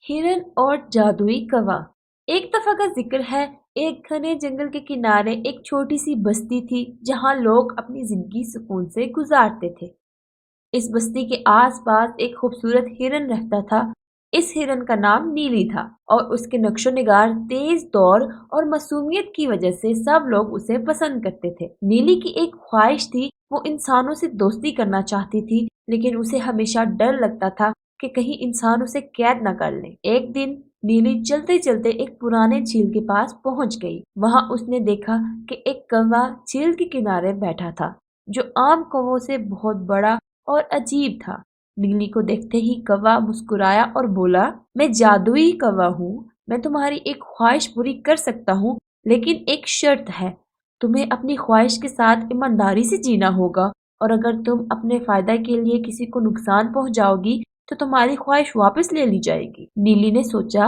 हिरन और जादुई कौवा। एक दफा का जिक्र है। एक घने जंगल के किनारे एक छोटी सी बस्ती थी जहां लोग अपनी जिंदगी सुकून से गुजारते थे। इस बस्ती के आसपास एक खूबसूरत हिरन रहता था। इस हिरन का नाम नीली था और उसके नक्शो निगार, तेज दौड़ और मासूमियत की वजह से सब लोग उसे पसंद करते थे। नीली की एक ख्वाहिश थी, वो इंसानों से दोस्ती करना चाहती थी, लेकिन उसे हमेशा डर लगता था कि कहीं इंसान उसे कैद न कर ले। एक दिन नीली चलते चलते एक पुराने झील के पास पहुंच गई। वहां उसने देखा कि एक कौवा झील के किनारे बैठा था, जो आम कौवों से बहुत बड़ा और अजीब था। नीली को देखते ही कौवा मुस्कुराया और बोला, मैं जादुई कौवा हूँ, मैं तुम्हारी एक ख्वाहिश पूरी कर सकता हूँ, लेकिन एक शर्त है। तुम्हें अपनी ख्वाहिश के साथ ईमानदारी से जीना होगा, और अगर तुम अपने फायदा के लिए किसी को नुकसान पहुंचाओगी तो तुम्हारी ख्वाहिश वापस ले ली जाएगी। नीली ने सोचा,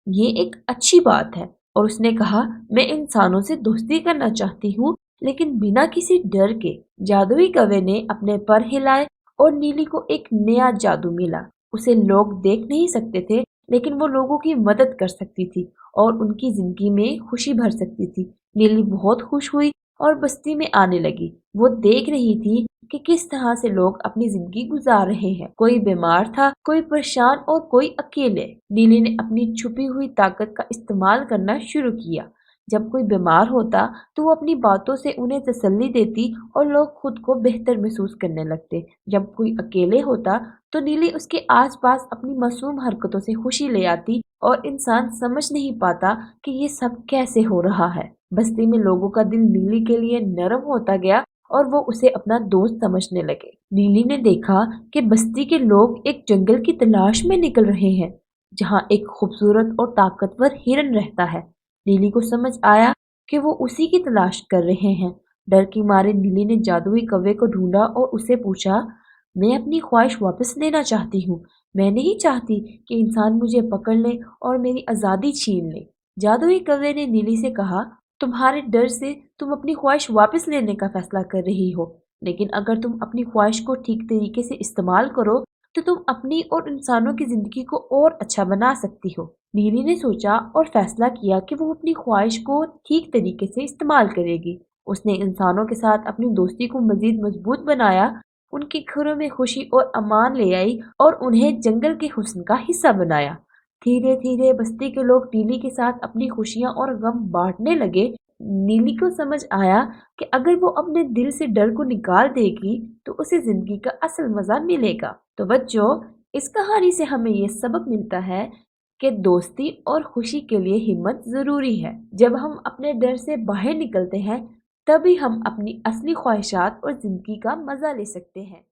ये एक अच्छी बात है, और उसने कहा, मैं इंसानों से दोस्ती करना चाहती हूँ, लेकिन बिना किसी डर के। जादुई कौवे ने अपने पर हिलाए और नीली को एक नया जादू मिला। उसे लोग देख नहीं सकते थे, लेकिन वो लोगों की मदद कर सकती थी और उनकी जिंदगी में खुशी भर सकती थी। नीली बहुत खुश हुई और बस्ती में आने लगी। वो देख रही थी कि किस तरह से लोग अपनी जिंदगी गुजार रहे हैं। कोई बीमार था, कोई परेशान और कोई अकेले। नीली ने अपनी छुपी हुई ताकत का इस्तेमाल करना शुरू किया। जब कोई बीमार होता तो वो अपनी बातों से उन्हें तसल्ली देती और लोग खुद को बेहतर महसूस करने लगते। जब कोई अकेले होता तो नीली उसके आसपास अपनी मासूम हरकतों से खुशी ले आती और इंसान समझ नहीं पाता कि ये सब कैसे हो रहा है। बस्ती में लोगों का दिल नीली के लिए नरम होता गया और वो उसे अपना दोस्त समझने लगे। नीली ने देखा कि बस्ती के लोग एक जंगल की तलाश में निकल रहे हैं, जहाँ एक खूबसूरत और ताकतवर हिरन रहता है। नीली को समझ आया कि वो उसी की तलाश कर रहे हैं। डर के मारे नीली ने जादुई कौवे को ढूंढा और उससे पूछा, मैं अपनी ख्वाहिश वापस लेना चाहती हूँ। मैं नहीं चाहती कि इंसान मुझे पकड़ ले और मेरी आज़ादी छीन ले। जादुई कौवे ने नीली से कहा, तुम्हारे डर से तुम अपनी ख्वाहिश वापस लेने का फैसला कर रही हो, लेकिन अगर तुम अपनी ख्वाहिश को ठीक तरीके से इस्तेमाल करो तो तुम अपनी और इंसानों की जिंदगी को और अच्छा बना सकती हो। नीली ने सोचा और फैसला किया कि वो अपनी ख्वाहिश को ठीक तरीके से इस्तेमाल करेगी। उसने इंसानों के साथ अपनी दोस्ती को मजीद मजबूत बनाया, उनके घरों में खुशी और अमान ले आई और उन्हें जंगल के हुस्न का हिस्सा बनाया। धीरे धीरे बस्ती के लोग नीली के साथ अपनी खुशियां और गम बांटने लगे। नीली को समझ आया कि अगर वो अपने दिल से डर को निकाल देगी तो उसे जिंदगी का असल मजा मिलेगा। तो बच्चों, इस कहानी से हमें ये सबक मिलता है कि दोस्ती और खुशी के लिए हिम्मत जरूरी है। जब हम अपने डर से बाहर निकलते हैं, तभी हम अपनी असली ख्वाहिशात और जिंदगी का मजा ले सकते हैं।